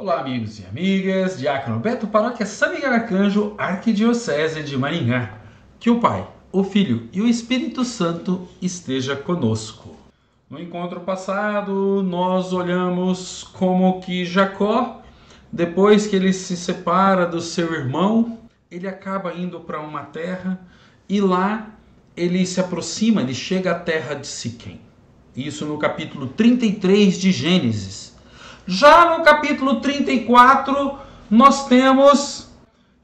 Olá, amigos e amigas, Diácono Beto, Paróquia São Miguel Arcanjo, Arquidiocese de Maringá. Que o Pai, o Filho e o Espírito Santo esteja conosco. No encontro passado, nós olhamos como que Jacó, depois que ele se separa do seu irmão, ele acaba indo para uma terra e lá ele se aproxima, ele chega à terra de Siquém. Isso no capítulo 33 de Gênesis. Já no capítulo 34, nós temos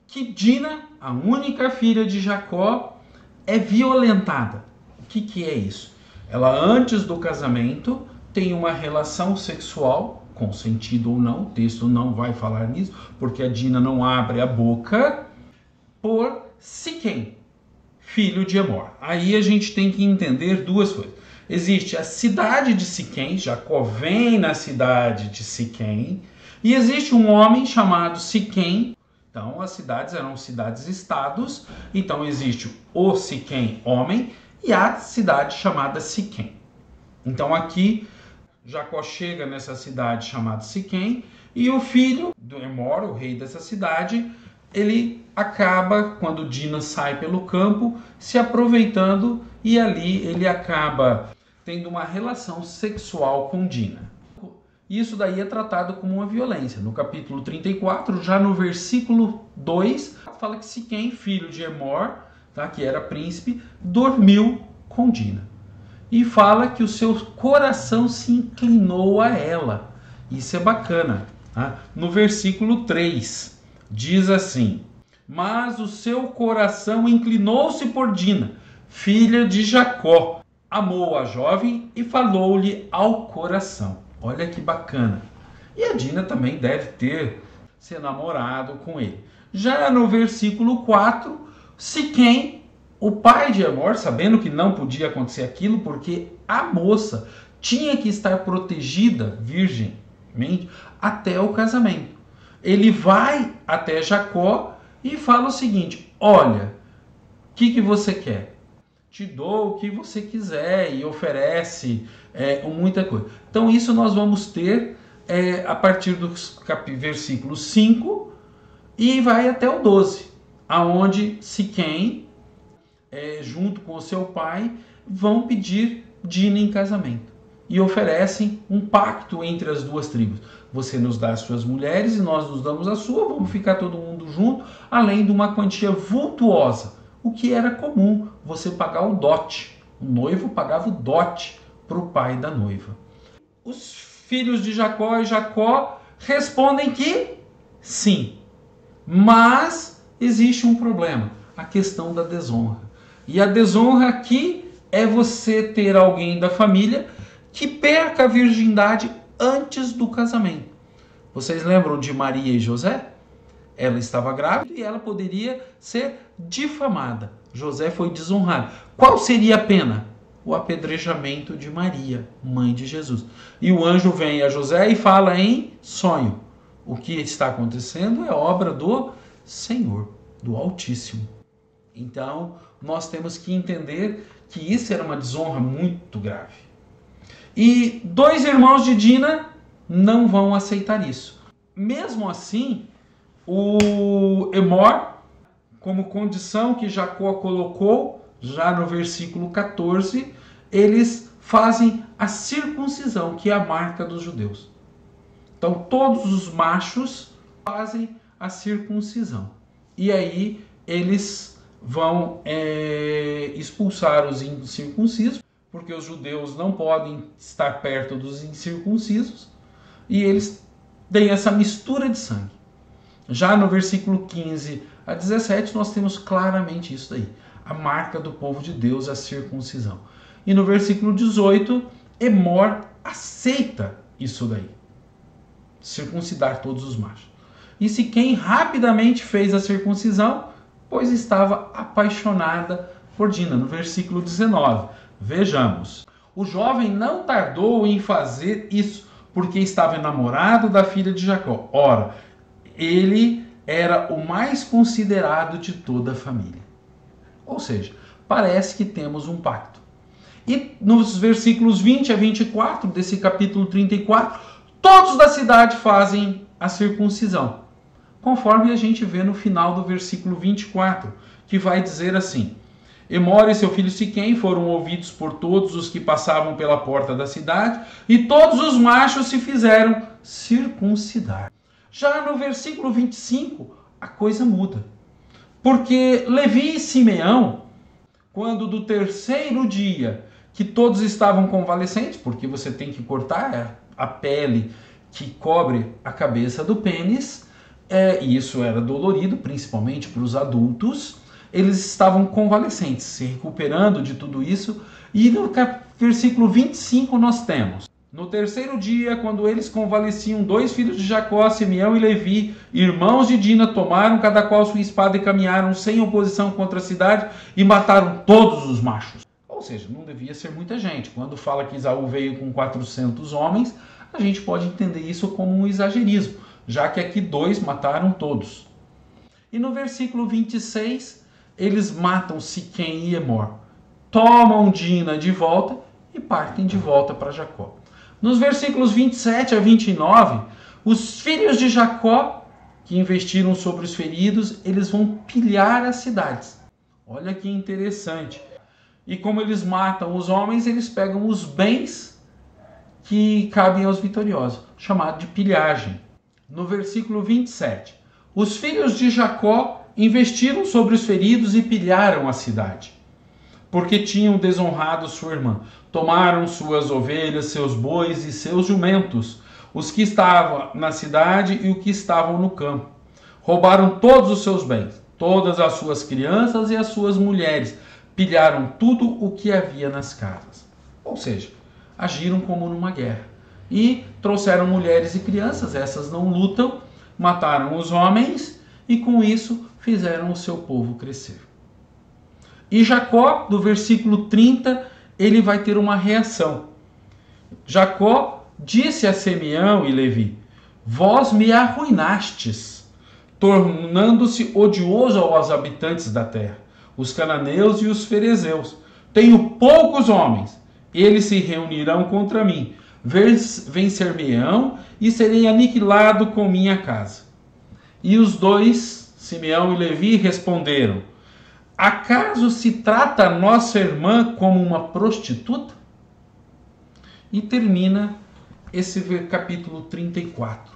que Dina, a única filha de Jacó, é violentada. O que é isso? Ela, antes do casamento, tem uma relação sexual, consentida ou não, o texto não vai falar nisso, porque a Dina não abre a boca, por Siquém, filho de Emor. Aí a gente tem que entender duas coisas. Existe a cidade de Siquém, Jacó vem na cidade de Siquém, e existe um homem chamado Siquém. Então as cidades eram cidades-estados, então existe o Siquém homem e a cidade chamada Siquém. Então aqui Jacó chega nessa cidade chamada Siquém e o filho do Emor, o rei dessa cidade, ele acaba, quando Dina sai pelo campo, se aproveitando e ali ele acaba tendo uma relação sexual com Dina. Isso daí é tratado como uma violência. No capítulo 34, já no versículo 2, fala que Siquém, filho de Emor, tá, que era príncipe, dormiu com Dina. E fala que o seu coração se inclinou a ela. Isso é bacana. Tá? No versículo 3, diz assim: mas o seu coração inclinou-se por Dina, filha de Jacó. Amou a jovem e falou-lhe ao coração. Olha que bacana. E a Dina também deve ter se namorado com ele. Já no versículo 4, Siquém, o pai de Emor, sabendo que não podia acontecer aquilo, porque a moça tinha que estar protegida, virgemmente, até o casamento. Ele vai até Jacó e fala o seguinte: olha, o que você quer? Te dou o que você quiser, e oferece muita coisa. Então isso nós vamos ter a partir do versículo 5 e vai até o 12, aonde Siquém, junto com o seu pai, vão pedir Dina em casamento e oferecem um pacto entre as duas tribos. Você nos dá as suas mulheres e nós nos damos a sua, vamos ficar todo mundo junto, além de uma quantia vultuosa. O que era comum, você pagar o dote. O noivo pagava o dote para o pai da noiva. Os filhos de Jacó e Jacó respondem que sim. Mas existe um problema, a questão da desonra. E a desonra aqui é você ter alguém da família que perca a virgindade antes do casamento. Vocês lembram de Maria e José? Ela estava grávida e ela poderia ser difamada. José foi desonrado. Qual seria a pena? O apedrejamento de Maria, mãe de Jesus. E o anjo vem a José e fala em sonho: o que está acontecendo é obra do Senhor, do Altíssimo. Então, nós temos que entender que isso era uma desonra muito grave. E dois irmãos de Dina não vão aceitar isso. Mesmo assim, o Emor, como condição que Jacó colocou, já no versículo 14, eles fazem a circuncisão, que é a marca dos judeus. Então todos os machos fazem a circuncisão. E aí eles vão expulsar os incircuncisos, porque os judeus não podem estar perto dos incircuncisos, e eles têm essa mistura de sangue. Já no versículo 15 a 17, nós temos claramente isso daí. A marca do povo de Deus, a circuncisão. E no versículo 18, Emor aceita isso daí. Circuncidar todos os machos. E Siquém rapidamente fez a circuncisão, pois estava apaixonada por Dina. No versículo 19, vejamos. O jovem não tardou em fazer isso, porque estava enamorado da filha de Jacó. Ora, ele era o mais considerado de toda a família. Ou seja, parece que temos um pacto. E nos versículos 20 a 24 desse capítulo 34, todos da cidade fazem a circuncisão, conforme a gente vê no final do versículo 24, que vai dizer assim: Emor e seu filho Siquém foram ouvidos por todos os que passavam pela porta da cidade, e todos os machos se fizeram circuncidar. Já no versículo 25, a coisa muda. Porque Levi e Simeão, quando do terceiro dia que todos estavam convalescentes, porque você tem que cortar a pele que cobre a cabeça do pênis, e isso era dolorido, principalmente para os adultos, eles estavam convalescentes, se recuperando de tudo isso. E no versículo 25 nós temos: no terceiro dia, quando eles convalesciam, 2 filhos de Jacó, Simeão e Levi, irmãos de Dina, tomaram cada qual sua espada e caminharam sem oposição contra a cidade e mataram todos os machos. Ou seja, não devia ser muita gente. Quando fala que Esaú veio com 400 homens, a gente pode entender isso como um exagerismo, já que aqui 2 mataram todos. E no versículo 26, eles matam Siquém e Emor, tomam Dina de volta e partem de volta para Jacó. Nos versículos 27 a 29, os filhos de Jacó, que investiram sobre os feridos, eles vão pilhar as cidades. Olha que interessante. E como eles matam os homens, eles pegam os bens que cabem aos vitoriosos, chamado de pilhagem. No versículo 27, os filhos de Jacó investiram sobre os feridos e pilharam a cidade, porque tinham desonrado sua irmã. Tomaram suas ovelhas, seus bois e seus jumentos, os que estavam na cidade e os que estavam no campo. Roubaram todos os seus bens, todas as suas crianças e as suas mulheres. Pilharam tudo o que havia nas casas. Ou seja, agiram como numa guerra. E trouxeram mulheres e crianças, essas não lutam, mataram os homens e com isso fizeram o seu povo crescer. E Jacó, do versículo 30, ele vai ter uma reação. Jacó disse a Simeão e Levi: vós me arruinastes, tornando-se odioso aos habitantes da terra, os cananeus e os ferezeus. Tenho poucos homens, eles se reunirão contra mim. Vencer-me-ão e serei aniquilado com minha casa. E os 2, Simeão e Levi, responderam: acaso se trata nossa irmã como uma prostituta? E termina esse capítulo 34.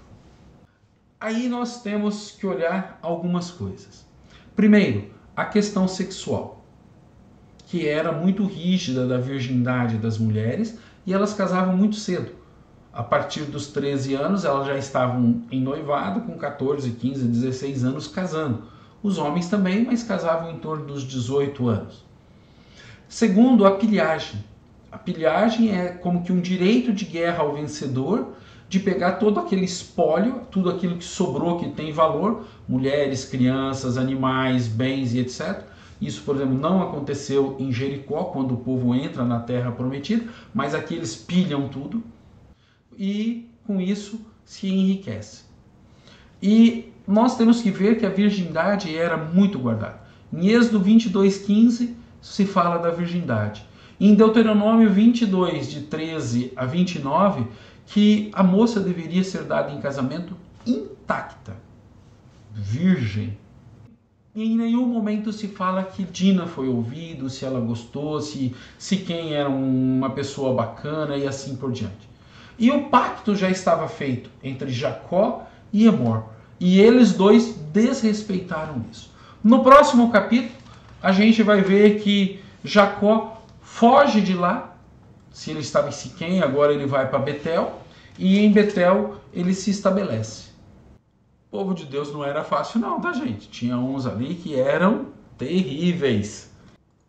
Aí nós temos que olhar algumas coisas. Primeiro, a questão sexual, que era muito rígida da virgindade das mulheres, e elas casavam muito cedo. A partir dos 13 anos, elas já estavam em noivado, com 14, 15, 16 anos casando. Os homens também, mas casavam em torno dos 18 anos. Segundo, a pilhagem. A pilhagem é como que um direito de guerra ao vencedor, de pegar todo aquele espólio, tudo aquilo que sobrou, que tem valor, mulheres, crianças, animais, bens e etc. Isso, por exemplo, não aconteceu em Jericó, quando o povo entra na terra prometida, mas aqui eles pilham tudo e com isso se enriquece. E nós temos que ver que a virgindade era muito guardada. Em Êxodo 22:15 se fala da virgindade. Em Deuteronômio 22, de 13 a 29, que a moça deveria ser dada em casamento intacta, virgem. E em nenhum momento se fala que Dina foi ouvido, se ela gostou, se quem era uma pessoa bacana e assim por diante. E o pacto já estava feito entre Jacó e Emor. E eles 2 desrespeitaram isso. No próximo capítulo, a gente vai ver que Jacó foge de lá. Se ele estava em Siquém, agora ele vai para Betel. E em Betel ele se estabelece. O povo de Deus não era fácil não, tá, gente? Tinha uns ali que eram terríveis.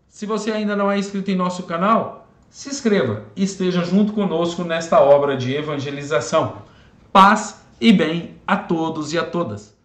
Se você ainda não é inscrito em nosso canal, se inscreva e esteja junto conosco nesta obra de evangelização. Paz e bem a todos e a todas.